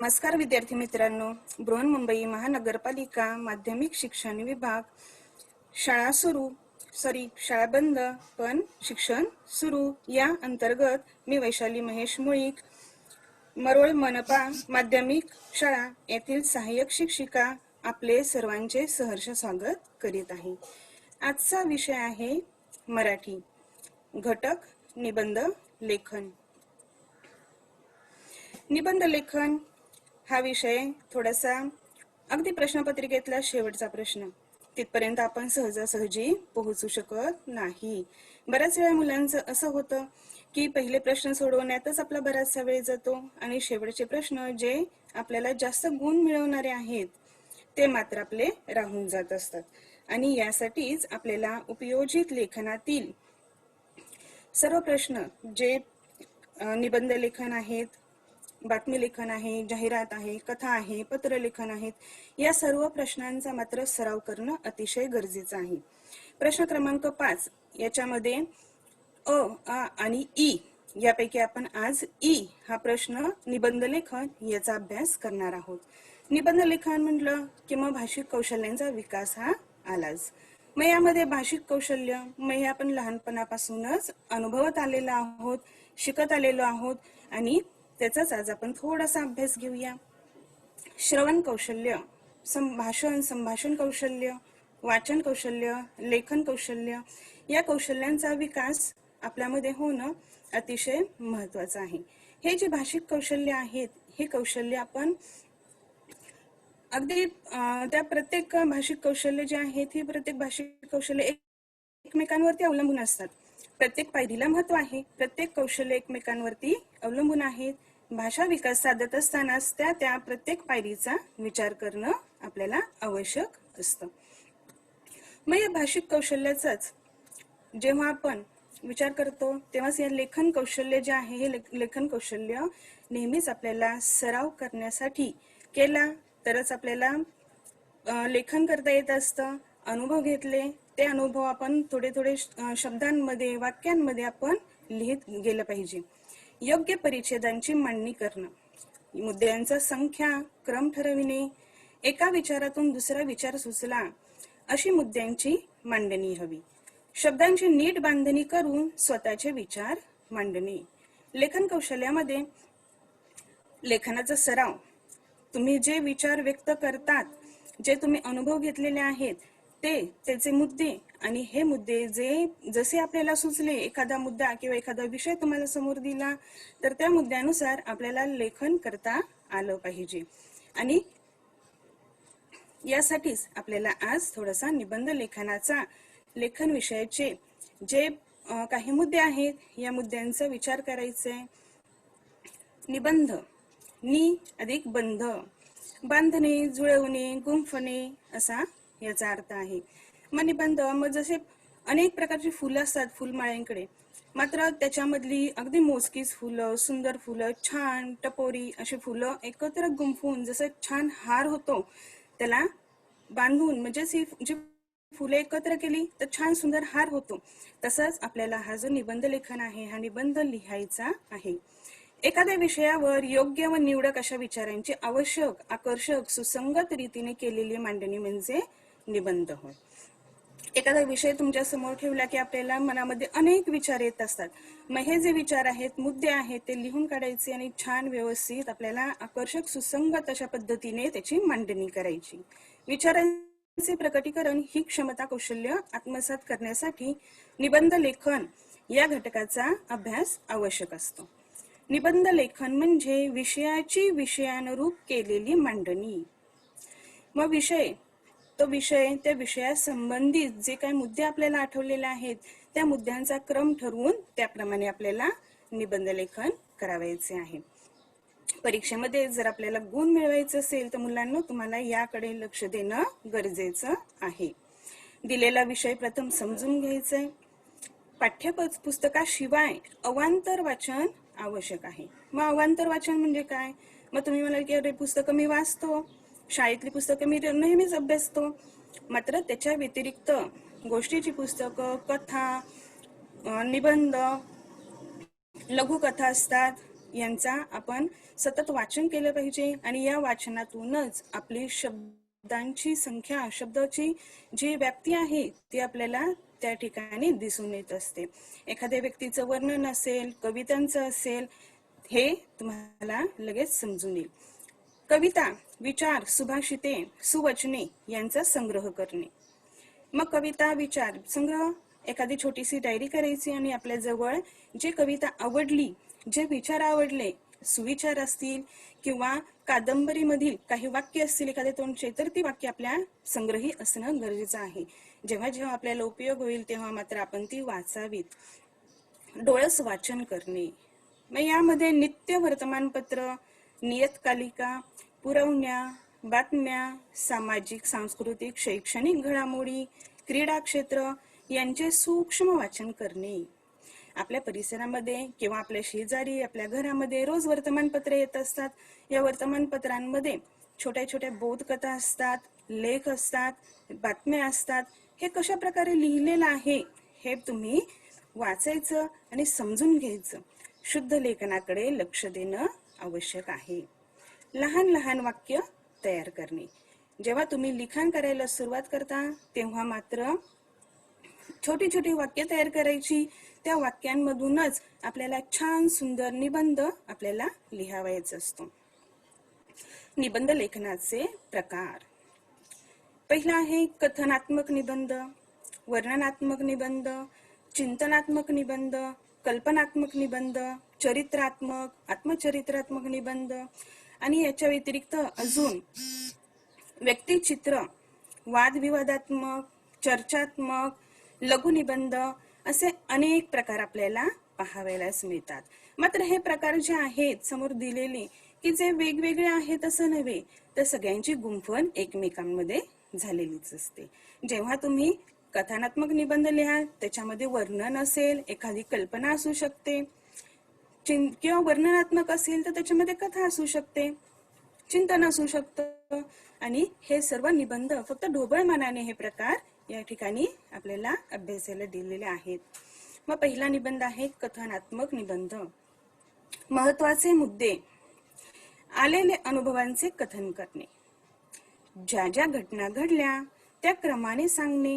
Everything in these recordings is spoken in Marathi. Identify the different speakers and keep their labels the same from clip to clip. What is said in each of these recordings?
Speaker 1: नमस्कार विद्यार्थी मित्रांनो, बृहन्मुंबई महानगरपालिका माध्यमिक शिक्षण विभाग शाळा बंद पण शिक्षण सुरू या अंतर्गत मी वैशाली महेश मुळीक, मरोळ मनपा माध्यमिक शाळा येथील सहाय्यक शिक्षिका आपले सर्वांचे सहर्ष स्वागत करीत आहे। आजचा विषय आहे मराठी घटक निबंध लेखन। निबंध लेखन हा विषय थोडासा अगदी प्रश्नपत्रिकेतला शेवटचा प्रश्न तिथपर्यंत आपण सहजासहजी पोहोचू शकत नाही। बऱ्याच वेळा मुलांचं असं होतं की पहिले प्रश्न सोडवण्यातच आपला बराचसा वेळ जातो आणि शेवटचे प्रश्न जे आपल्याला जास्त गुण मिळवणारे आहेत ते मात्र आपले राहून जात असतात आणि यासाठीच आपल्याला उपयोजित लेखनातील सर्व प्रश्न जे निबंध लेखन आहेत, बातमी लेखन आहे, जाहिरात आहे, कथा आहे, पत्रलेखन आहेत, या सर्व प्रश्नांचा मात्र सराव करणं अतिशय गरजेचं आहे। प्रश्न क्रमांक 5 याच्यामध्ये अ, आ आणि ई यापैकी आपण आज ई हा प्रश्न निबंध लेखन याचा अभ्यास करणार आहोत। निबंध लेखन म्हटलं की मग भाषिक कौशल्यांचा विकास हा आलाच। मग यामध्ये भाषिक कौशल्य मग हे आपण लहानपणापासूनच अनुभवत आलेलो आहोत, शिकत आलेलो आहोत आणि त्याचाच आज आपण थोडासा अभ्यास घेऊया। श्रवण कौशल्य, संभाषण कौशल्य, वाचन कौशल्य, लेखन कौशल्य या कौशल्यांचा विकास आपल्यामध्ये होणं अतिशय महत्त्वाचं आहे। हे जे भाषिक कौशल्य आहेत हे कौशल्य आपण अगदी त्या प्रत्येक भाषिक कौशल्य जे आहेत ही प्रत्येक भाषिक कौशल्य एकमेकांवरती अवलंबून असतात। प्रत्येक पायरीला महत्त्व आहे, प्रत्येक कौशल्य एकमेकांवरती अवलंबून आहेत। भाषा विकास साधत असतानाच त्या प्रत्येक पायरीचा विचार करणं आपल्याला आवश्यक असतं। मग या भाषिक कौशल्याचाच जेव्हा आपण विचार करतो तेव्हाच या लेखन कौशल्य जे आहे हे लेखन कौशल्य नेहमीच आपल्याला सराव करण्यासाठी केला तरच आपल्याला लेखन करता येत असतं। अनुभव घेतले ते अनुभव आपण थोडे थोडे शब्दांमध्ये वाक्यांमध्ये आपण लिहित गेलं पाहिजे। योग्य परिच्छेदांची मांडणी करणं, मुद्द्यांचा संख्या क्रम ठरविणे, एका विचारातून दुसरा विचार सुचला अशी मुद्द्यांची मांडणी हवी। शब्दांची नीट बांधणी करून स्वतःचे विचार मांडणे। लेखन कौशल्यामध्ये लेखनाचा सराव, तुम्ही जे विचार व्यक्त करतात, जे तुम्ही अनुभव घेतलेले आहेत त्याचे मुद्दे आणि हे मुद्दे जसे आपल्याला सुचले, एखादा मुद्दा किंवा एखादा विषय तुम्हाला समोर दिला तर त्या मुद्द्यानुसार आपल्याला लेखन करता आलं पाहिजे। आणि यासाठीच आपल्याला आज थोडासा निबंध लेखन विषयाचे जे काही मुद्दे आहेत या मुद्द्यांचा विचार करायचा आहे। निबंध नि अधिक बंध, बांधणे, जुळवणे, गुंफणे असा याचा अर्थ आहे। मग निबंध मग जसे अनेक प्रकारची फुलं असतात फुलमाळ्यांकडे, मात्र त्याच्यामधली अगदी मोजकीच फुलं, सुंदर फुलं, छान टपोरी अशी फुलं एकत्र गुंफून जसं छान हार होतो त्याला बांधून म्हणजे जी फुले एकत्र केली तर छान सुंदर हार होतो, तसंच आपल्याला हा जो निबंध लेखन आहे हा निबंध लिहायचा आहे। एखाद्या विषयावर योग्य व निवडक अशा विचारांची आवश्यक, आकर्षक, सुसंगत रीतीने केलेली मांडणी म्हणजे निबंध होय। एखादा विषय तुमच्या समोर ठेवला की आपल्याला मनामध्ये अनेक विचार येत असतात, मग हे जे विचार आहेत, मुद्दे आहेत ते लिहून काढायचे आणि छान व्यवस्थित आपल्याला आकर्षक, सुसंगत अशा पद्धतीने त्याची मांडणी करायची। विचारांचे प्रकटीकरण ही क्षमता कौशल्य आत्मसात करण्यासाठी निबंध लेखन या घटकाचा अभ्यास आवश्यक असतो। निबंध लेखन म्हणजे विषयाची विषयानुरूप केलेली मांडणी। मग त्या विषया संबंधित जे काही मुद्दे आपल्याला आठवलेले आहेत त्या मुद्द्यांचा क्रम ठरवून त्याप्रमाणे आपल्याला निबंध लेखन करावायचे आहे। परीक्षेमध्ये जर आपल्याला गुण मिळवायचे असेल तर मुलांना तुम्हाला याकडे लक्ष देणं गरजेचं आहे। दिलेला विषय प्रथम समजून घ्यायचा, पाठ्यपुस्तकाशिवाय अवांतर वाचन आवश्यक आहे। मग अवांतर वाचन म्हणजे काय? मग तुम्ही म्हणाल की अरे पुस्तकं मी वाचतो, शाळेतली पुस्तकं मी नेहमीच अभ्यासतो, मात्र त्याच्या व्यतिरिक्त गोष्टीची पुस्तकं, कथा, निबंध, लघुकथा असतात, यांचा आपण सतत वाचन केलं पाहिजे आणि या वाचनातूनच आपली शब्दांची संख्या, शब्दाची जी व्याप्ती आहे ती आपल्याला त्या ठिकाणी दिसून येत असते. एखाद्या व्यक्तीचं वर्णन असेल, कवितांचं असेल, हे तुम्हाला लगेच समजून येईल. कविता, विचार, सुभाषिते, सुवचने यांचा संग्रह करणे. मग कविता, विचार संग्रह, एखादी छोटीशी डायरी करायची आणि आपल्या जवळ जे कविता आवडली, जे विचार आवडले, सुविचार असतील किंवा कादंबरीमधील काही वाक्य असतील एखाद्या तोंडचे, तर ती वाक्य आपल्या संग्रही असणं गरजेचं आहे. जेव्हा जेव्हा आपल्याला उपयोग होईल तेव्हा मात्र आपण ती वाचावीत. डोळस वाचन करणे. मग यामध्ये नित्य वर्तमानपत्र, नियतकालिका, पुरवण्या, बातम्या, सामाजिक, सांस्कृतिक, शैक्षणिक घडामोडी, क्रीडा क्षेत्र यांचे सूक्ष्म वाचन करणे. आपल्या परिसरामध्ये किंवा आपल्या शेजारी, आपल्या घरामध्ये रोज वर्तमानपत्र येत असतात. या वर्तमानपत्रांमध्ये छोट्या छोट्या बोधकथा असतात, लेख असतात, बातम्या असतात. हे कशा प्रकारे लिहिलेलं आहे हे तुम्ही वाचायचं आणि समजून घ्यायचं. शुद्ध लेखनाकडे लक्ष देणं आवश्यक आहे. लहान लहान वाक्य तयार करणे. जेव्हा तुम्ही लिखाण करायला सुरुवात करता तेव्हा मात्र छोटी छोटी वाक्य तयार करायची. त्या वाक्यांमधूनच आपल्याला छान सुंदर निबंध आपल्याला लिहावायचा असतो. निबंध लेखनाचे प्रकार. पहिला आहे कथनात्मक निबंध, वर्णनात्मक निबंध, चिंतनात्मक निबंध, कल्पनात्मक निबंध, चरित्रात्मक, आत्मचरित्रात्मक निबंध आणि याच्या व्यतिरिक्त अजून व्यक्तिचित्र, वादविवादात्मक, चर्चात्मक, लघुनिबंध असे अनेक प्रकार आपल्याला पाहावयास मिळतात. मात्र हे प्रकार जे आहेत समोर दिलेले की जे वेगवेगळे आहेत असं नव्हे, तर सगळ्यांची गुंफण एकमेकांमध्ये झालेलीच असते. जेव्हा तुम्ही कथनात्मक निबंध लिहाल त्याच्यामध्ये वर्णन असेल, एखादी कल्पना असू शकते, किंवा वर्णनात्मक असेल तर त्याच्यामध्ये कथा असू शकते, चिंतन असू शकतं आणि हे सर्व निबंध फक्त ढोबळ मानाने हे प्रकार या ठिकाणी आपल्याला अभ्यासाला दिलेले आहेत. मग पहिला निबंध आहे कथनात्मक निबंध. महत्वाचे मुद्दे, आलेले अनुभवांचे कथन करणे, ज्या ज्या घटना घडल्या त्या क्रमाने सांगणे,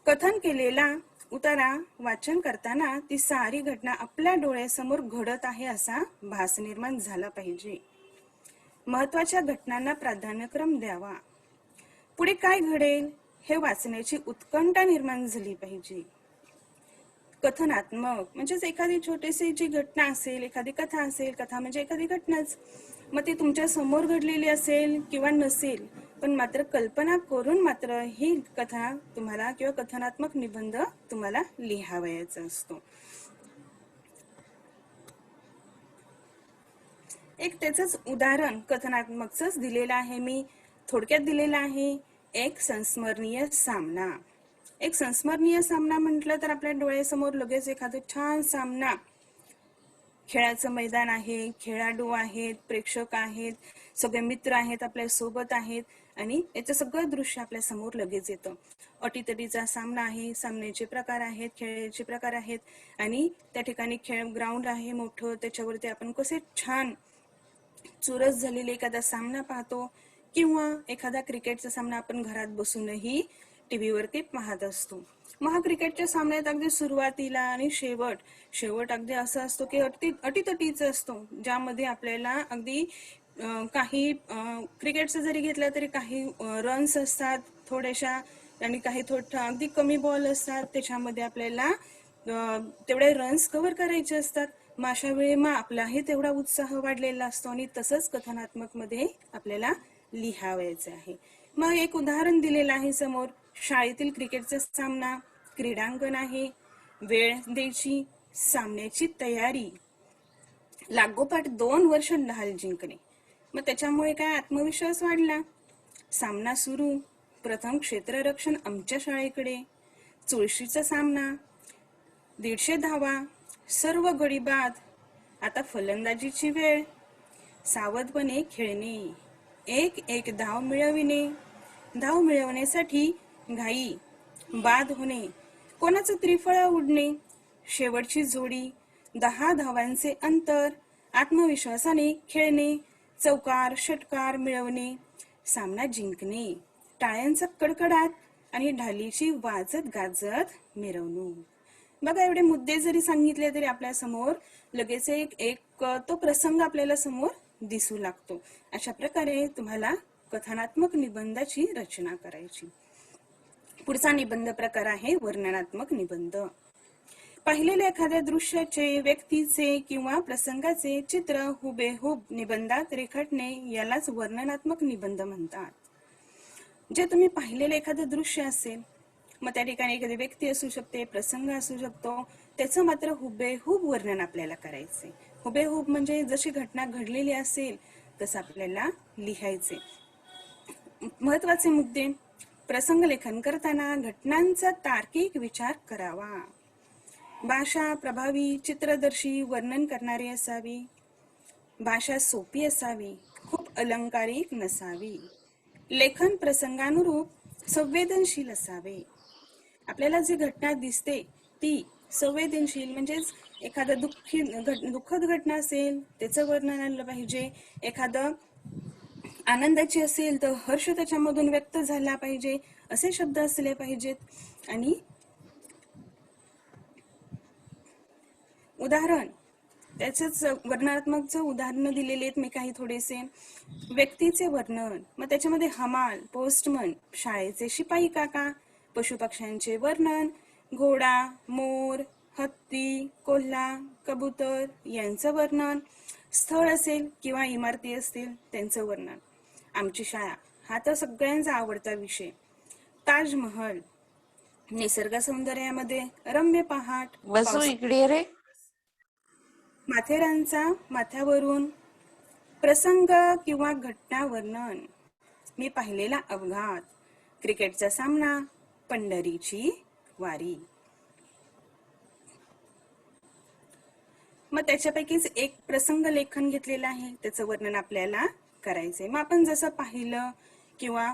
Speaker 1: कथन केलेला उतारा वाचन करताना ती सारी घटना आपल्या डोळ्यासमोर घडत आहे असा भास निर्माण झाला पाहिजे. महत्वाच्या घटनांना प्राधान्यक्रम द्यावा. पुढे काय घडेल हे वाचण्याची उत्कंठा निर्माण झाली पाहिजे. कथनात्मक म्हणजेच एखादी छोटीशी जी घटना असेल, एखादी कथा असेल, कथा म्हणजे एखादी घटनाच, मग ती तुमच्या समोर घडलेली असेल किंवा नसेल, पण मात्र कल्पना करून मात्र ही कथा तुम्हाला किंवा कथनात्मक निबंध तुम्हाला लिहावयाचा असतो. एक त्याचंच उदाहरण कथनात्मकच दिलेलं आहे, मी थोडक्यात दिलेलं आहे. एक संस्मरणीय सामना. एक संस्मरणीय सामना म्हटलं तर आपल्या डोळ्यासमोर लगेच एखादा छान सामना, खेळाचं मैदान आहे, खेळाडू आहेत, प्रेक्षक आहेत, सगळे मित्र आहेत, आपल्या सोबत आहेत आणि याचं सगळं दृश्य आपल्या समोर लगेच येतं. अटीतटीचा सामना आहे, सामन्याचे प्रकार आहेत, खेळाचे प्रकार आहेत आणि त्या ठिकाणी खेळ ग्राउंड आहे मोठं, त्याच्यावरती आपण कसे छान चुरस झालेली एखादा सामना पाहतो किंवा एखादा क्रिकेटचा सामना आपण घरात बसूनही टीव्हीवरती पाहत असतो. मग हा क्रिकेटच्या सामन्यात अगदी सुरुवातीला आणि शेवट अगदी असं असतो की अटीतटीचा असतो, ज्यामध्ये आपल्याला अगदी काही क्रिकेटचं जरी घेतलं तरी काही रन्स असतात थोड्याशा आणि काही अगदी कमी बॉल असतात, त्याच्यामध्ये आपल्याला तेवढे रन्स कव्हर करायचे असतात. मग अशा वेळी मग आपलाही तेवढा उत्साह वाढलेला असतो आणि तसंच कथनात्मक मध्ये आपल्याला लिहावायचे आहे. मग एक उदाहरण दिलेलं आहे समोर, शाळेतील क्रिकेटचा सामना, क्रीडांगण आहे, वेळ द्यायची, सामन्याची तयारी, लागोपाठ 2 वर्ष ढाल जिंकणे. मग त्याच्यामुळे काय आत्मविश्वास वाढला. सामना सुरू, प्रथम क्षेत्ररक्षण आमच्या शाळेकडे, चुळशीचा सामना, 150 धावा, सर्व गडी बाद, आता फलंदाजीची वेळ, सावधपणे खेळणे, एक धाव मिळविणे, धाव मिळवण्यासाठी घाई, बाद होणे, कोणाचं त्रिफळा उडणे, शेवटची जोडी, 10 धावांचे अंतर, आत्मविश्वासाने खेळणे, चौकार षटकार मिळवणे, सामना जिंकणे, टाळ्यांचा कडकडाट आणि ढालीची वाजत गाजत मिरवणूक. बघा, एवढे मुद्दे जरी सांगितले तरी आपल्या समोर लगेच एक एक तो प्रसंग आपल्याला समोर दिसू लागतो. अशा प्रकारे तुम्हाला कथनात्मक निबंधाची रचना करायची. पुढचा निबंध प्रकार आहे वर्णनात्मक निबंध. पाहिलेल्या एखाद्या दृश्याचे, व्यक्तीचे किंवा प्रसंगाचे चित्र हुबेहूब निबंधात रेखाटणे यालाच वर्णनात्मक निबंध म्हणतात. जे तुम्ही पाहिलेले एखादं दृश्य असेल, मग त्या ठिकाणी एखादी व्यक्ती असू शकते, प्रसंग असू शकतो, त्याचं मात्र हुबेहूब वर्णन आपल्याला करायचे. हुबेहूब म्हणजे जशी घटना घडलेली असेल तसं आपल्याला लिहायचे. महत्वाचे मुद्दे: प्रसंग लेखन करताना घटनांचा तार्किक विचार करावा. भाषा प्रभावी, चित्रदर्शी, वर्णन करणारी असावी. भाषा सोपी असावी, खूप अलंकारिक नसावी. लेखन प्रसंगानुरूप संवेदनशील असावे. आपल्याला जी घटना दिसते ती संवेदनशील, म्हणजेच एखादं दुःखद घटना असेल त्याचं वर्णन आलं पाहिजे. एखादं आनंदाची असेल तर हर्ष त्याच्यामधून व्यक्त झाला पाहिजे, असे शब्द असले पाहिजेत. आणि उदाहरण, त्याचेच वर्णनात्मक उदाहरण दिलेले आहेत मी काही थोडेसे. व्यक्तीचे वर्णन, मग त्याच्यामध्ये हमाल, पोस्टमन, शाळेचे शिपाई काका, पशुपक्ष्यांचे वर्णन, घोडा, मोर, हत्ती, कोल्हा, कबूतर यांचं वर्णन. स्थळ असेल किंवा इमारती असतील त्यांचं वर्णन. आमची शाळा हा तर सगळ्यांचा आवडता विषय. ताजमहल, निसर्ग सौंदर्यामध्ये रम्य पहाट,
Speaker 2: वसू इकडे रे.
Speaker 1: माथेरानचा माथ्यावरून, प्रसंग किंवा घटना वर्णन, मी पाहिलेला अपघात, क्रिकेटचा सामना, पंढरीची वारी. मग त्याच्यापैकीच एक प्रसंग लेखन घेतलेलं आहे, त्याचं वर्णन आपल्याला करायचंय. मग आपण जसं पाहिलं किंवा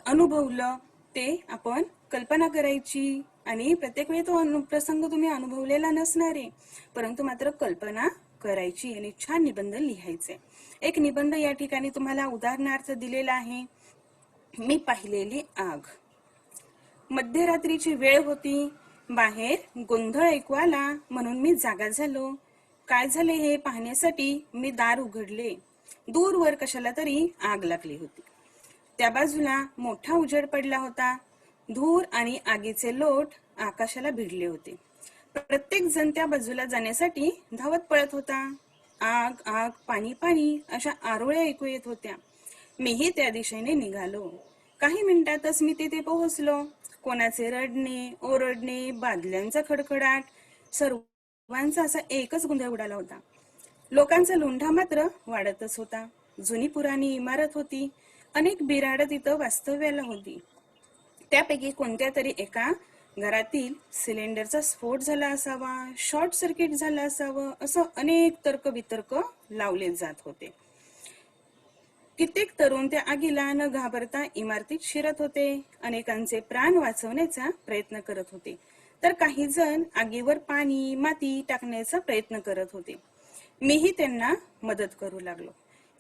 Speaker 1: अनुभवलं ते आपण कल्पना करायची. आणि प्रत्येक वेळी तो प्रसंग तुम्ही अनुभवलेला नसणार आहे, परंतु मात्र कल्पना करायची आणि छान निबंध लिहायचे. एक निबंध या ठिकाणी तुम्हाला उदाहरणार्थ दिलेला आहे. मी पाहिलेली आग. मध्यरात्रीची वेळ होती, बाहेर गोंधळ ऐकू आला म्हणून मी जागा झालो. काय झाले हे पाहण्यासाठी मी दार उघडले. दूरवर कशाला तरी आग लागली होती. त्या बाजूला मोठा उजेड पडला होता. धूर आणि आगीचे लोट आकाशाला भिडले होते. प्रत्येक जण त्या बाजूला जाण्यासाठी धावत पळत होता. आग आग, पाणी पाणी अशा आरोळ्या ऐकू येत होत्या. मीही त्या दिशेने निघालो. काही मिनिटातच मी तिथे पोहोचलो. कोणाचे रडणे, ओरडणे, बादल्यांचा खडखडाट, सर्वांचा असा एकच गोंधळ उडाला होता. लोकांचा लोंढा मात्र वाढतच होता. जुनी पुराणी इमारत होती. अनेक बिराड तिथं वास्तव्याला होती. त्यापैकी कोणत्या तरी एका घरातील सिलेंडरचा स्फोट झाला असावा, शॉर्ट सर्किट झाला असावं, असं अनेक तर्कवितर्क लावले जात होते. कित्येक तरुण त्या आगीला न घाबरता इमारतीत शिरत होते. अनेकांचे प्राण वाचवण्याचा प्रयत्न करत होते, तर काही जण आगीवर पाणी माती टाकण्याचा प्रयत्न करत होते. मीही त्यांना मदत करू लागलो.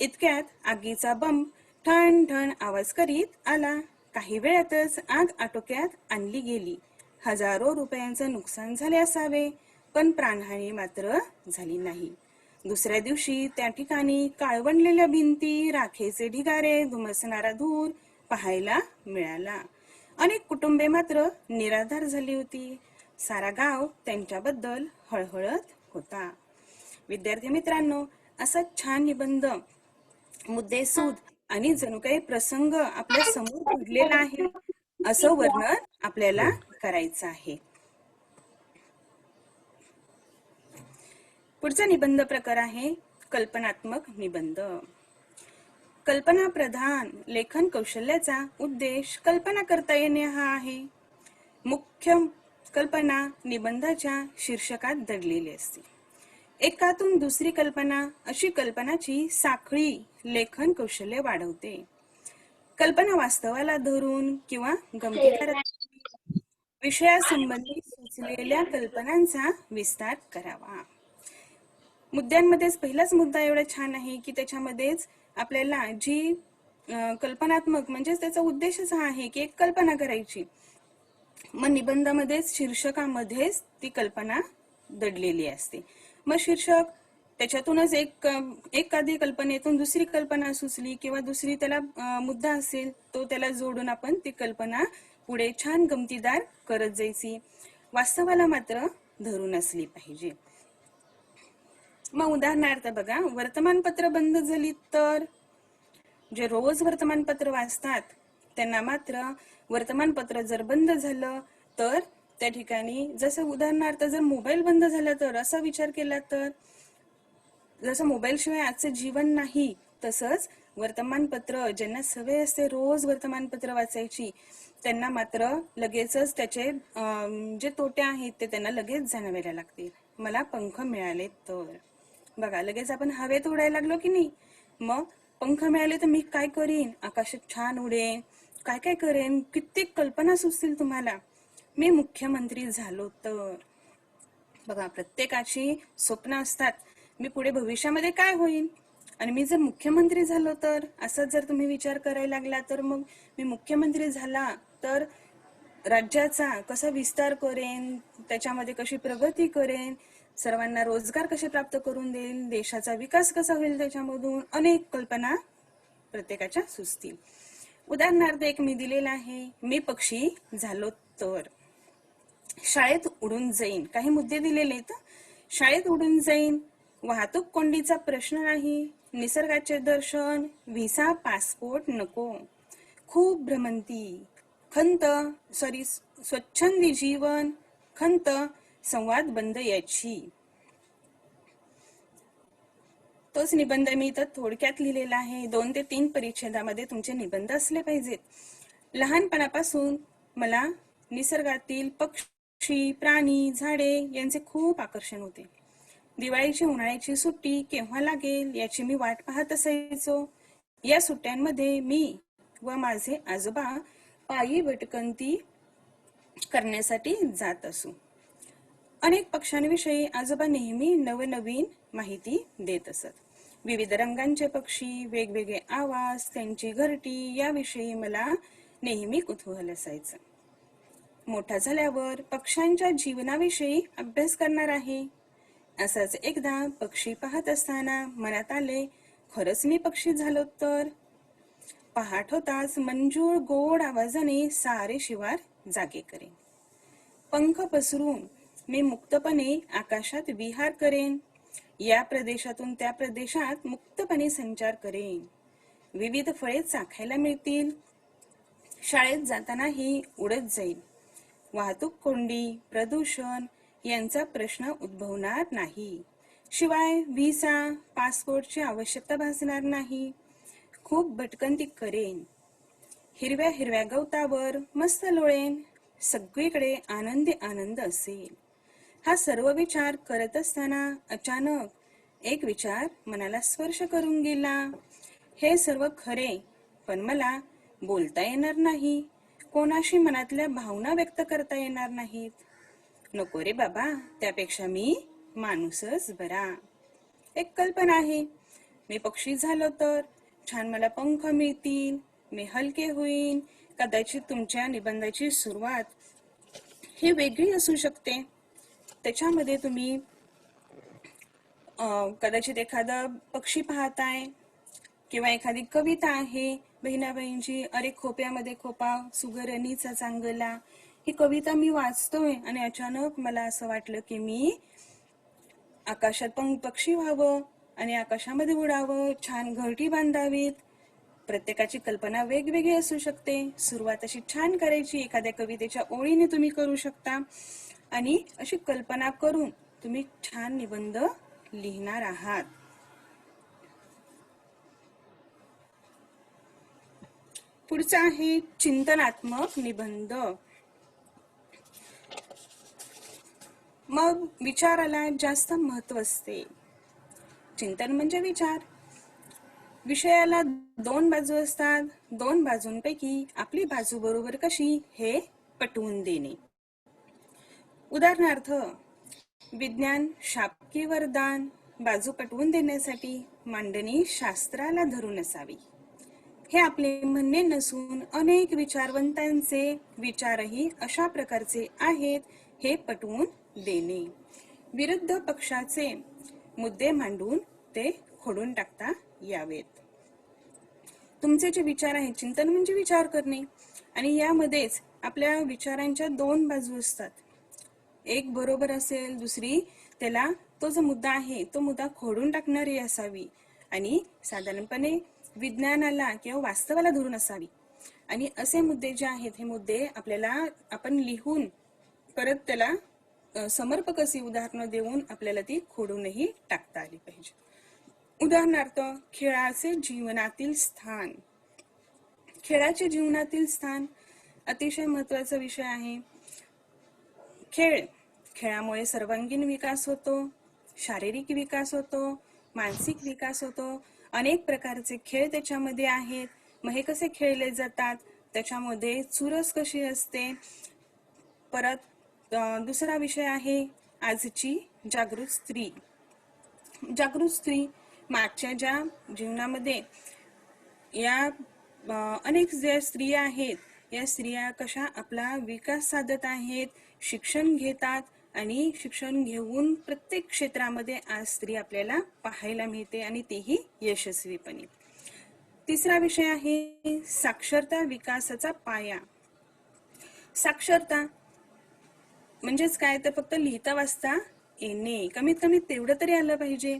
Speaker 1: इतक्यात आगीचा बंब ठण ठण आवाज करीत आला. काही वेळातच आग आटोक्यात आणली गेली. हजारो रुपयांचं नुकसान झाले असावे, पण प्राणहानी मात्र झाली नाही. दुसऱ्या दिवशी त्या ठिकाणी काळवंडलेल्या भिंती, राखेचे ढिगारे, धुमसणारा धूर पाहायला मिळाला. अनेक कुटुंबे मात्र निराधार झाली होती. सारा गाव त्यांच्याबद्दल हळहळत होता. विद्यार्थी मित्रांनो, असा छान निबंध, मुद्देसूद आणि जणू काही प्रसंग आपल्या समोर घडलेला आहे असं वर्णन आपल्याला करायचं आहे. पुढचा निबंध प्रकार आहे कल्पनात्मक निबंध. कल्पना प्रधान लेखन कौशल्याचा उद्देश कल्पना करता येणे हा आहे. मुख्य कल्पना निबंधाच्या शीर्षकात दडलेली असते. एकातून दुसरी कल्पना अशी कल्पनाची साखळी लेखन कौशल्य वाढवते. कल्पना वास्तवाला धरून किंवा गमतीदार विषयासंबंधी सुचलेल्या कल्पनांचा विस्तार करावा. मुद्द्यांमध्येच पहिलाच मुद्दा एवढा छान आहे की त्याच्यामध्येच आपल्याला जी कल्पनात्मक म्हणजेच त्याचा उद्देशच हा आहे की एक कल्पना करायची. मग निबंधामध्येच शीर्षकामध्येच ती कल्पना दडलेली असते. मग शीर्षक त्याच्यातूनच एखादी कल्पनेतून दुसरी कल्पना सुचली किंवा दुसरी त्याला मुद्दा असेल तो त्याला जोडून आपण ती कल्पना पुढे छान गमतीदार करत जायची. वास्तवाला मात्र धरून असली पाहिजे. मग उदाहरणार्थ बघा, वर्तमानपत्र बंद झाली तर जे रोज वर्तमानपत्र वाचतात त्यांना मात्र वर्तमानपत्र जर बंद झालं तर त्या ठिकाणी जसं उदाहरणार्थ जर मोबाईल बंद झाला तर असा विचार केला तर जसं मोबाईल शिवाय आजचं जीवन नाही तसंच वर्तमानपत्र ज्यांना सवय असते रोज वर्तमानपत्र वाचायची त्यांना मात्र लगेचच त्याचे जे तोटे आहेत ते त्यांना लगेच जाणवायला लागतील. मला पंख मिळाले तर बघा लगेच आपण हवेत उडायला लागलो की नाही. मग पंख मिळाले तर मी काय करीन, आकाशात छान उडेन, काय काय करेन, कित्येक कल्पना सुचतील तुम्हाला. मी मुख्यमंत्री झालो तर बघा प्रत्येकाची स्वप्न असतात. मी पुढे भविष्यामध्ये काय होईल आणि मी जर मुख्यमंत्री झालो तर असा जर तुम्ही विचार करायला लागला तर मग मी मुख्यमंत्री झाला तर राज्याचा कसा विस्तार करेन, त्याच्यामध्ये कशी प्रगती करेन, सर्वांना रोजगार कसे प्राप्त करून देईल, देशाचा विकास कसा होईल, त्याच्यामधून अनेक कल्पना प्रत्येकाच्या सुचतील. उदाहरणार्थ एक मी दिलेला आहे, मी पक्षी झालो तर शाळेत उडून जाईन. काही मुद्दे दिलेले आहेत. शाळेत उडून जाईन, वाहतूक कोंडीचा प्रश्न नाही, निसर्गाचे दर्शन, व्हिसा पासपोर्ट नको, खूप भ्रमंती, खंत स्वच्छंदी जीवन, खंत संवाद बंद याची. तोच निबंध मी इथं थोडक्यात लिहिलेला आहे. 2 ते 3 परिच्छेदामध्ये तुमचे निबंध असले पाहिजेत. लहानपणापासून मला निसर्गातील पक्षी, प्राणी, झाडे यांचे खूप आकर्षण होते. दिवाळीची उन्हाळ्याची सुट्टी केव्हा लागेल याची मी वाट पाहत असायचो. या सुट्ट्यांमध्ये मी व माझे आजोबा पायी भटकंती करण्यासाठी जात असू. अनेक पक्ष्यांविषयी आजोबा नेहमी नवनवीन माहिती देत असत. विविध रंगांचे पक्षी, वेगवेगळे आवाज, त्यांची घरटी याविषयी मला नेहमी कुतूहल असायचं. मोठा झाल्यावर पक्ष्यांच्या जीवनाविषयी अभ्यास करणार आहे. असंच एकदा पक्षी पाहत असताना मनात आले, खरंच मी पक्षी झालो तर. पहाट होताच मंजूळ गोड आवाजाने सारे शिवार जागे करेन. पंख पसरून मी मुक्तपणे आकाशात विहार करेन. या प्रदेशातून त्या प्रदेशात मुक्तपणे संचार करेन. विविध फळे चाखायला मिळतील. शाळेत जातानाही उडत जाईल. वाहतूक कोंडी, प्रदूषण यांचा प्रश्न उद्भवणार नाही. शिवाय व्हिसा, पासपोर्टची आवश्यकता भासणार नाही. खूप भटकंती करेन. हिरव्या हिरव्या गवतावर मस्त लोळेन. सगळीकडे आनंदी आनंद असेल. हा सर्व विचार करत असताना अचानक एक विचार मनाला स्पर्श करून गेला. हे सर्व खरे, पण मला बोलता येणार नाही. कोणाशी मनातल्या भावना व्यक्त करता येणार नाहीत. नको रे बाबा, त्यापेक्षा मी माणूसच बरा. एक कल्पना आहे, मी पक्षी झालो तर छान मला पंख मिळतील, मी हलके होईन. कदाचित तुमच्या निबंधाची सुरुवात ही वेगळी असू शकते. त्याच्यामध्ये तुम्ही कदाचित एखादा पक्षी पाहताय किंवा एखादी कविता आहे बहिणाबाईंची, अरे खोप्यामध्ये खोपा सुगरणीचा चांगला. ही कविता मी वाचतोय आणि अचानक मला असं वाटलं की मी आकाशात पक्षी व्हावं आणि आकाशामध्ये उडावं, छान घरटी बांधावीत. प्रत्येकाची कल्पना वेगवेगळी असू शकते. सुरुवात अशी छान करायची, एखाद्या कवितेच्या ओळीने तुम्ही करू शकता आणि अशी कल्पना करून तुम्ही छान निबंध लिहिणार आहात. पुढचा आहे चिंतनात्मक निबंध. मग विचाराला जास्त महत्व असते. चिंतन म्हणजे विचार. विषयाला 2 बाजू असतात. 2 बाजूंपैकी आपली बाजू बरोबर कशी हे पटवून देणे. उदाहरणार्थ, विज्ञान शाप की वरदान, बाजू पटवून देण्यासाठी मांडणी शास्त्राला धरून असावी, हे आपले म्हणणे नसून अनेक विचारवंतांचे विचारही अशा प्रकारचे आहेत हे पटवून देणे. विरुद्ध पक्षाचे मुद्दे मांडून ते खोडून टाकता यावेत. तुमचे जे विचार आहेत, चिंतन म्हणजे विचार करणे, आणि यामध्येच आपल्या विचारांच्या दोन बाजू असतात. एक बरोबर असेल, दुसरी त्याला तो जो मुद्दा आहे तो मुद्दा खोडून टाकणारी असावी, आणि साधारणपणे विज्ञानाला किंवा वास्तवाला धरून असावी. आणि असे मुद्दे जे आहेत, हे मुद्दे आपल्याला आपण लिहून परत त्याला समर्पक अशी उदाहरणं देऊन आपल्याला ती खोडूनही टाकता आली पाहिजे. उदाहरणार्थ, खेळाचे जीवनातील स्थान. खेळाचे जीवनातील स्थान अतिशय महत्वाचा विषय आहे. खेळामुळे सर्वांगीण विकास होतो, शारीरिक विकास होतो, मानसिक विकास होतो. अनेक प्रकारचे खेळ त्याच्यामध्ये आहेत. मग हे कसे खेळले जातात, त्याच्यामध्ये चुरस कशी असते. परत दुसरा विषय आहे आजची जागृत स्त्री. जागृत स्त्री मागच्या ज्या जीवनामध्ये या अनेक ज्या स्त्रिया आहेत, या स्त्रिया कशा आपला विकास साधत आहेत, शिक्षण घेतात, आणि शिक्षण घेऊन प्रत्येक क्षेत्रामध्ये आज स्त्री आपल्याला पाहायला मिळते, आणि तेही यशस्वीपणे. तिसरा विषय आहे साक्षरता विकासाचा पाया. साक्षरता म्हणजेच काय, तर फक्त लिहिता वाचता येणे, कमीत कमी तेवढं तरी आलं पाहिजे,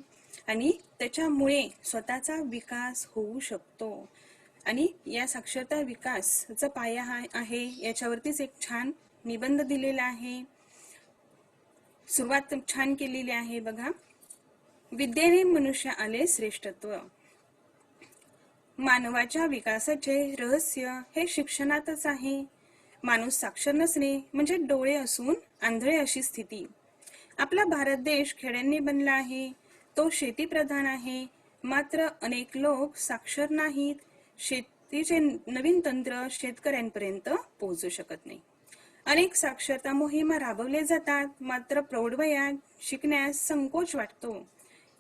Speaker 1: आणि त्याच्यामुळे स्वतःचा विकास होऊ शकतो. आणि या साक्षरता विकासाचा पाया आहे, याच्यावरतीच एक छान निबंध दिलेला आहे. सुरुवात छान केलेली आहे बघा. विद्येने मनुष्य आले श्रेष्ठत्व. मानवाच्या विकासाचे रहस्य हे शिक्षणातच आहे. माणूस साक्षर नसणे म्हणजे डोळे असून आंधळे अशी स्थिती. आपला भारत देश खेड्यांनी बनला आहे, तो शेती प्रधान आहे, मात्र अनेक लोक साक्षर नाहीत. शेतीचे नवीन तंत्र शेतकऱ्यांपर्यंत पोहोचू शकत नाही. अनेक साक्षरता मोहिमा राबवल्या जातात, मात्र प्रौढ वयात शिकण्यास संकोच वाटतो.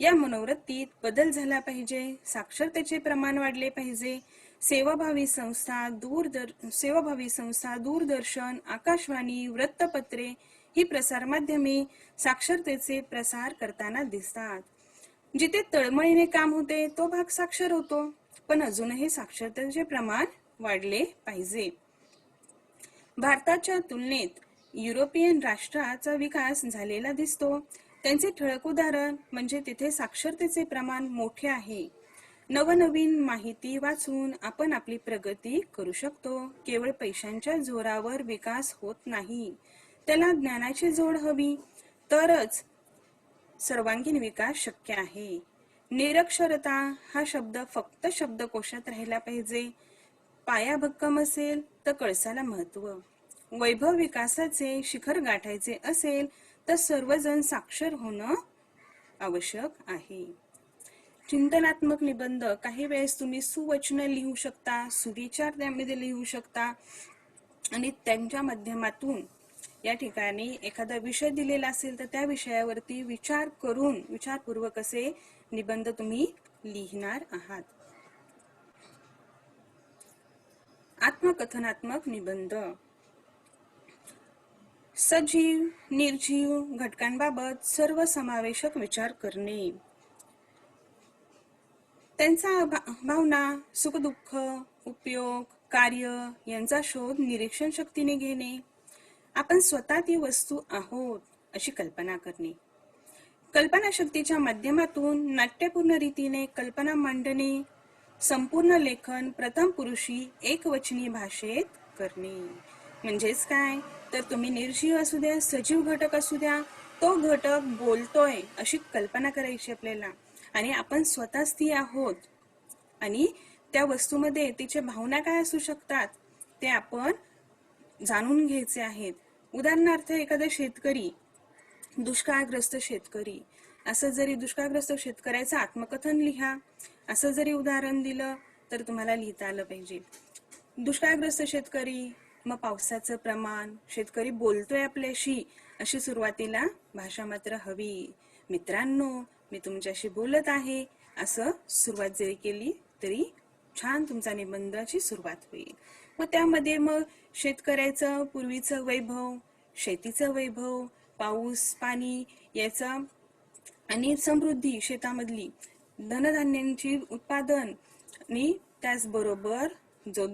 Speaker 1: या मनोवृत्तीत बदल झाला पाहिजे. साक्षरतेचे प्रमाण वाढले पाहिजे. सेवाभावी संस्था, दूरदर्शन, आकाशवाणी, वृत्तपत्रे ही प्रसारमाध्यमे साक्षरतेचे प्रसार करताना दिसतात. जिथे तळमळीने काम होते तो भाग साक्षर होतो, पण अजूनही साक्षरतेचे प्रमाण वाढले पाहिजे. भारताच्या तुलनेत युरोपियन राष्ट्राचा विकास झालेला दिसतो. त्यांचे ठळक उदाहरण म्हणजे तिथे साक्षरतेचे प्रमाण मोठे आहे. नवनवीन माहिती वाचून आपण आपली प्रगती करू शकतो. केवळ पैशांच्या जोरावर विकास होत नाही, त्याला ज्ञानाची जोड हवी, तरच सर्वांगीण विकास शक्य आहे. निरक्षरता हा शब्द फक्त शब्दकोशात राहिला पाहिजे. पाया भक्कम असेल तर कळसाला महत्व. वैभव विकासाचे शिखर गाठायचे असेल तर सर्वजण साक्षर होणं आवश्यक आहे. चिंतनात्मक निबंध काही वेळेस तुम्ही सुवचन लिहू शकता, सुविचार त्यामध्ये लिहू शकता, आणि त्यांच्या माध्यमातून या ठिकाणी एखादा विषय दिलेला असेल तर त्या विषयावरती विचार करून विचारपूर्वक असे निबंध तुम्ही लिहिणार आहात. आत्मकथनात्मक निबंध. सजीव निर्जीव घटकांबाबत सर्वसमावेशक विचार करणे. त्यांचा भावना, सुखदुःख, उपयोग, कार्य यांचा शोध निरीक्षण शक्तीने घेणे. आपण स्वतः ती वस्तू आहोत अशी कल्पना करणे. कल्पना शक्तीच्या माध्यमातून नाट्यपूर्ण रीतीने कल्पना मांडणे. संपूर्ण लेखन प्रथम पुरुषी एकवचनी भाषेत करणे. म्हणजेच काय, तर तुम्ही निर्जीव असू द्या, सजीव घटक असू द्या, तो घटक बोलतोय अशी कल्पना करायची आपल्याला, आणि आपण स्वतःच ती आहोत, आणि त्या वस्तूमध्ये तिचे भावना काय असू शकतात ते आपण जाणून घ्यायचे आहेत. उदाहरणार्थ, एखादा शेतकरी, दुष्काळग्रस्त शेतकरी, असं जरी दुष्काळग्रस्त शेतकऱ्याचं आत्मकथन लिहा असं जरी उदाहरण दिलं तर तुम्हाला लिहिता आलं पाहिजे. दुष्काळग्रस्त शेतकरी, मग पावसाचं प्रमाण, शेतकरी बोलतोय आपल्याशी, अशी सुरुवातीला भाषा मात्र हवी. मित्रांनो, मी तुमच्याशी बोलत आहे, असं सुरुवात जरी केली तरी छान तुमचा निबंधाची सुरुवात होईल. मग त्यामध्ये मग शेतकऱ्याचं पूर्वीचं वैभव, शेतीचं वैभव, पाऊस पाणी याचा आणि समृद्धी शेतामधली, धनधान्यांची उत्पादन आणि त्याचबरोबर जो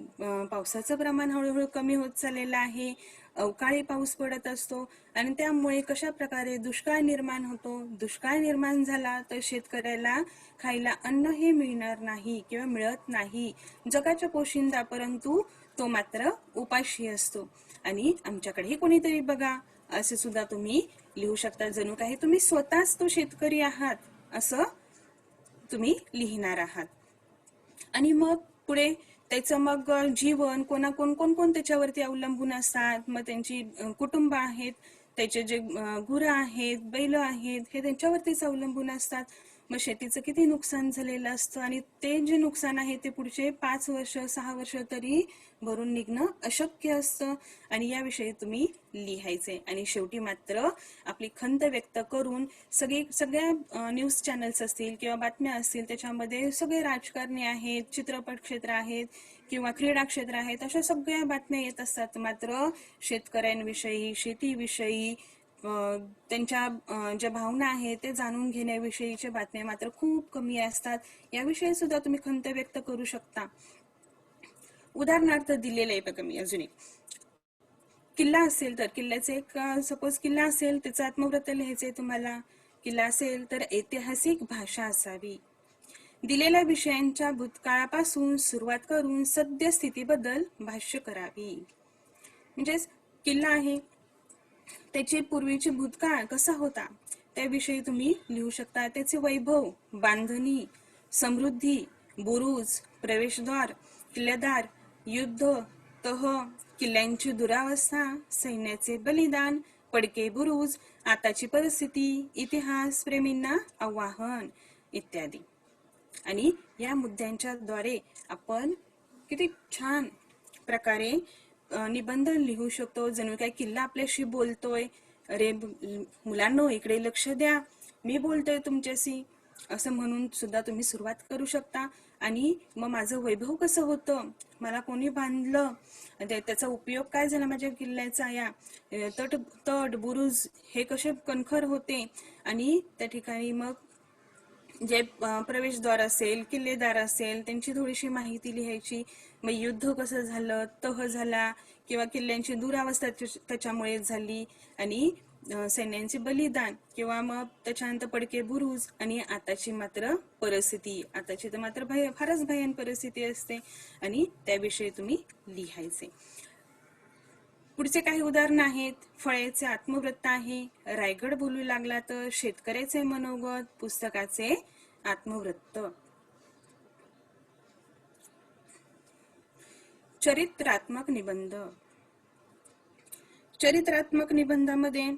Speaker 1: पावसाचं प्रमाण हळूहळू कमी होत चाललेलं आहे, अवकाळी पाऊस पडत असतो आणि त्यामुळे कशा प्रकारे दुष्काळ निर्माण होतो. दुष्काळ निर्माण झाला तर शेतकऱ्याला खायला अन्न हे मिळणार नाही किंवा मिळत नाही, जगाच्या पोशिंदा, परंतु तो मात्र उपाशी असतो. आणि आमच्याकडेही कोणीतरी बघा असे सुद्धा तुम्ही लिहू शकता, जणू काही तुम्ही स्वतःच तो शेतकरी आहात असं तुम्ही लिहिणार आहात. आणि मग पुढे त्याचं मग जीवन कोण त्याच्यावरती अवलंबून असतात. मग त्यांची कुटुंब आहेत, त्याचे जे गुरं आहेत, बैल आहेत, हे त्यांच्यावरतीच अवलंबून असतात. मग शेतीचं किती नुकसान झालेलं असतं आणि ते जे नुकसान आहे ते पुढचे 5 वर्ष 6 वर्ष तरी भरून निघणं अशक्य असतं. आणि याविषयी तुम्ही लिहायचे. आणि शेवटी मात्र आपली खंत व्यक्त करून सगळ्या न्यूज चॅनल्स असतील किंवा बातम्या असतील त्याच्यामध्ये सगळे राजकारणी आहेत, चित्रपट क्षेत्र आहेत किंवा क्रीडा क्षेत्र आहेत, अशा सगळ्या बातम्या येत असतात. मात्र शेतकऱ्यांविषयी, शेतीविषयी, त्यांच्या ज्या भावना आहेत ते जाणून घेण्याविषयीच्या बातम्या मात्र खूप कमी असतात. याविषयी सुद्धा तुम्ही खंत व्यक्त करू शकता. उदाहरणार्थ दिलेलं आहे बघा मी अजून एक. किल्ला असेल तर किल्ल्याचे एक सपोज किल्ला असेल, त्याचं आत्मवृत्त लिहायचंय तुम्हाला. किल्ला असेल तर ऐतिहासिक भाषा असावी. दिलेल्या विषयांच्या भूतकाळापासून सुरुवात करून सद्यस्थितीबद्दल भाष्य करावी. म्हणजेच किल्ला आहे, त्याची पूर्वीची भूतकाळ कसा होता त्याविषयी तुम्ही लिहू शकता. त्याचे वैभव, बांधणी, समृद्धी, बुरुज, प्रवेशद्वार, किल्लेदार, युद्ध, तह, किल्ल्यांची दुरावस्था, सैन्याचे बलिदान, पडके बुरुज, आताची परिस्थिती, इतिहास प्रेमींना आवाहन इत्यादी. आणि या मुद्द्यांच्या द्वारे आपण किती छान प्रकारे निबंध लिहू शकतो. जणू काय किल्ला आपल्याशी बोलतोय, अरे मुलांनो इकडे लक्ष द्या, मी बोलतोय तुमच्याशी, असं म्हणून सुद्धा तुम्ही सुरुवात करू शकता. आणि मग माझं वैभव कसं होतं, मला कोणी बांधलं, त्याचा उपयोग काय झाला माझ्या किल्ल्याचा, या तट बुरुज हे कसे कणखर होते, आणि त्या ठिकाणी मग जे प्रवेशद्वार असेल, किल्लेदार असेल, त्यांची थोडीशी माहिती लिहायची. मग युद्ध कसं झालं, तह झाला किंवा किल्ल्यांची दुरावस्था त्याच्यामुळे झाली, आणि सैन्यांचे बलिदान किंवा मग त्याच्यानंतर पडके बुरुज, आणि आताची मात्र परिस्थिती. आताची तर मात्र फारच भयान परिस्थिती असते आणि त्याविषयी तुम्ही लिहायचे. पुढचे काही उदाहरण आहेत. फळेचे आत्मवृत्त आहे. रायगड बोलू लागला तर शेतकऱ्याचे मनोगत, पुस्तकाचे आत्मवृत्त. चरित्रात्मक निबंध. चरित्रात्मक निबंधामध्ये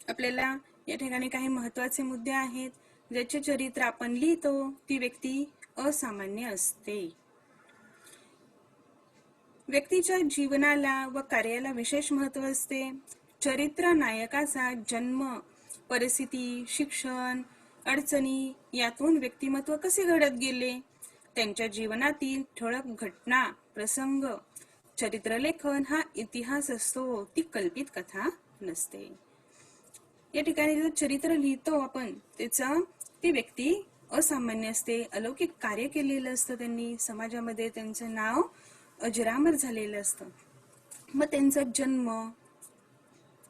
Speaker 1: आपल्याला या ठिकाणी काही महत्वाचे मुद्दे आहेत. ज्याचे चरित्र आपण लिहितो ती व्यक्ती असामान्य असते. व्यक्तीच्या जीवनाला व कार्याला विशेष महत्व असते. चरित्र नायकाचा जन्म, परिस्थिती, शिक्षण, अडचणी यातून व्यक्तिमत्व कसे घडत गेले, त्यांच्या जीवनातील ठळक घटना, प्रसंग. चरित्रलेखन हा इतिहास असतो, ती कल्पित कथा नसते. या ठिकाणी जे चरित्र लिहितो आपण त्याचं, ती व्यक्ती असामान्य असते, अलौकिक कार्य केलेलं असतं त्यांनी समाजामध्ये, त्यांचं नाव अजरामर झालेलं असतं. मग त्यांचा जन्म,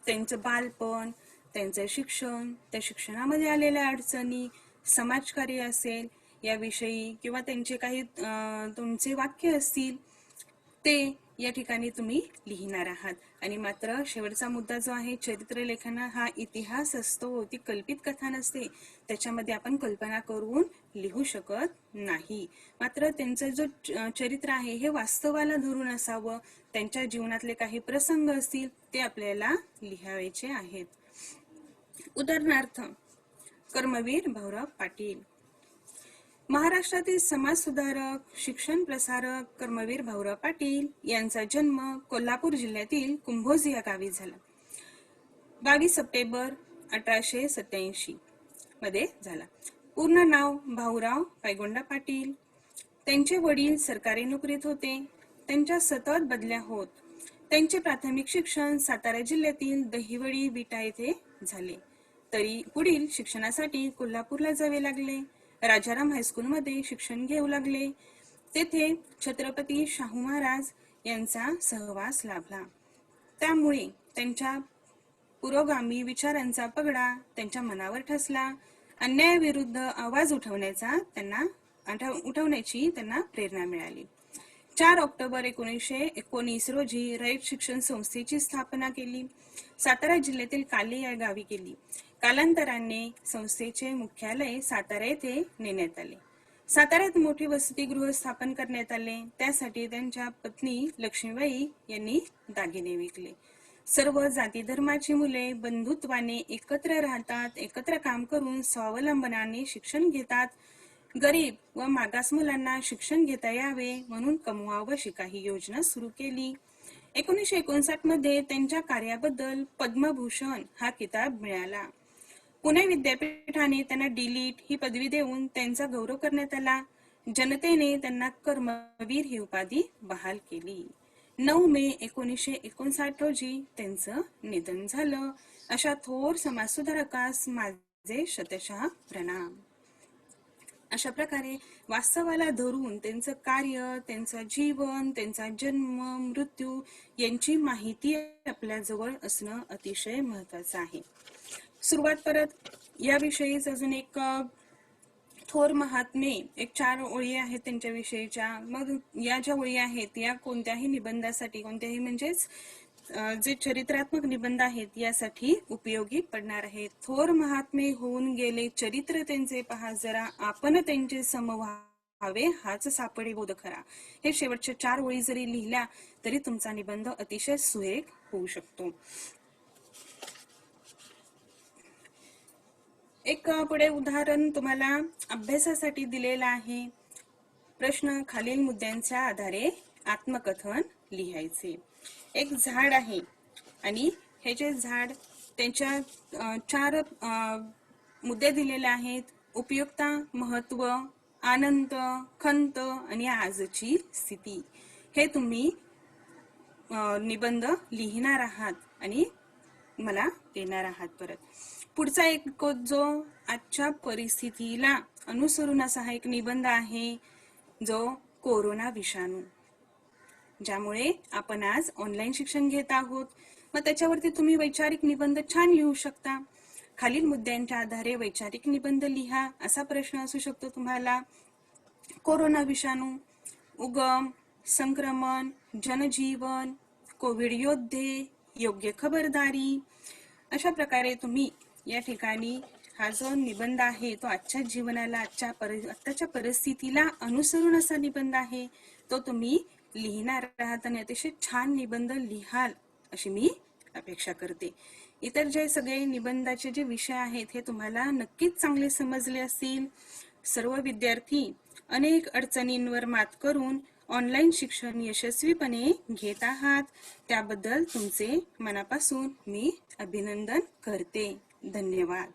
Speaker 1: त्यांचं बालपण, त्यांचं शिक्षण, त्या शिक्षणामध्ये आलेल्या अडचणी, समाजकार्य असेल याविषयी, किंवा त्यांचे काही तुमचे वाक्य असतील ते या ठिकाणी तुम्ही लिहिणार आहात. आणि मात्र शेवटचा मुद्दा जो आहे, चरित्रलेखन हा इतिहास असतो, ती कल्पित कथा नसते. त्याच्यामध्ये आपण कल्पना करून लिहू शकत नाही. मात्र त्यांचं जो चरित्र आहे हे वास्तवाला धरून असावं. त्यांच्या जीवनातले काही प्रसंग असतील ते आपल्याला लिहायचे आहेत. उदाहरणार्थ कर्मवीर भाऊराव पाटील. महाराष्ट्रातील समाजसुधारक, शिक्षण प्रसारक कर्मवीर भाऊराव पाटील यांचा जन्म कोल्हापूर जिल्ह्यातील कुंभोज या गावी झाला 22 सप्टेंबर 1887. मध्ये झाला. पूर्ण नाव भाऊराव पायगोंडा पाटील. त्यांचे वडील सरकारी नोकरीत होते. त्यांच्या सतत बदल्या होत. त्यांचे प्राथमिक शिक्षण सातारा जिल्ह्यातील दहिवडी विटा येथे झाले. तरी पुढील शिक्षणासाठी कोल्हापूरला जावे लागले. राजाराम हायस्कूलमध्ये शिक्षण घेऊ लागले. तेथे छत्रपती शाहू महाराज यांचा सहवास लाभला. त्यामुळे त्यांच्या पुरोगामी विचारांचा पगडा त्यांच्या मनावर ठसला. अन्यायाविरुद्ध आवाज उठवण्याची त्यांना प्रेरणा मिळाली. 4 ऑक्टोबर 1919 रोजी रयत शिक्षण संस्थेची स्थापना केली. सातारा जिल्ह्यातील काले या गावी केली. कालांतराने संस्थेचे मुख्यालय सातारा येथे नेण्यात आले. साताऱ्यात मोठे वसतिगृह स्थापन करण्यात आले. त्यासाठी त्यांच्या पत्नी लक्ष्मीबाई यांनी दागिने विकले. सर्व जाती धर्माची मुले बंधुत्वाने एकत्र राहतात. एकत्र काम करून स्वावलंबनाने शिक्षण घेतात. गरीब व मागास मुलांना शिक्षण घेता यावे म्हणून कमवा व शिका ही योजना सुरू केली. 1959 मध्ये त्यांच्या कार्याबद्दल पद्मभूषण हा किताब मिळाला. पुणे विद्यापीठाने त्यांना डीलिट ही पदवी देऊन त्यांचा गौरव करण्यात आला. जनतेने त्यांना कर्मवीर ही उपाधी बहाल केली. 9 मे 1959 रोजी त्यांचं निधन झालं. अशा थोर समाजसुधारकास माझे शतशः प्रणाम. अशा प्रकारे वास्तवाला धरून त्यांचं कार्य, त्यांचं जीवन, त्यांचा जन्म, मृत्यू यांची माहिती आपल्याजवळ असणं अतिशय महत्वाचं आहे. सुरुवात परत याविषयीच अजून एक थोर महात्मे, एक 4 ओळी आहेत त्यांच्याविषयीच्या. मग या ज्या ओळी आहेत या कोणत्याही निबंधासाठी, कोणत्याही म्हणजेच जे चरित्रात्मक निबंध आहेत यासाठी उपयोगी पडणार आहेत. थोर महात्मे होऊन गेले चरित्र त्यांचे पहा जरा, आपण त्यांचे सम व्हावे हाच सापडे बोध खरा. हे शेवटच्या 4 ओळी जरी लिहिल्या तरी तुमचा निबंध अतिशय सुरेख होऊ शकतो. एक पुढे उदाहरण तुम्हाला अभ्यासासाठी दिलेलं आहे. प्रश्न: खालील मुद्द्यांच्या आधारे आत्मकथन लिहायचे. एक झाड आहे आणि हे जे झाड, त्यांच्या 4 मुद्दे दिलेले आहेत. उपयुक्तता, महत्व, आनंद, खंत आणि आजची स्थिती. हे तुम्ही निबंध लिहिणार आहात आणि मला देणार आहात. परत पुढचा एक जो आजच्या परिस्थितीला अनुसरून असा हा एक निबंध आहे जो कोरोना विषाणू, ज्यामुळे आपण आज ऑनलाईन शिक्षण घेत आहोत. मग त्याच्यावरती तुम्ही वैचारिक निबंध छान लिहू शकता. खालील मुद्द्यांच्या आधारे वैचारिक निबंध लिहा असा प्रश्न असू शकतो तुम्हाला. कोरोना विषाणू, उगम, संक्रमण, जनजीवन, कोविड योद्धे, योग्य खबरदारी. अशा प्रकारे तुम्ही या ठिकाणी हा जो निबंध आहे तो आजच्या जीवनाला, आत्ताच्या परिस्थितीला अनुसरून असा निबंध आहे. तो तुम्ही लिहिणार आहात आणि अतिशय छान निबंध लिहाल अशी मी अपेक्षा करते. इतर जे सगळे निबंधाचे जे विषय आहेत हे तुम्हाला नक्कीच चांगले समजले असतील. सर्व विद्यार्थी अनेक अडचणींवर मात करून ऑनलाईन शिक्षण यशस्वीपणे घेत आहात. त्याबद्दल तुमचे मनापासून मी अभिनंदन करते. धन्यवाद.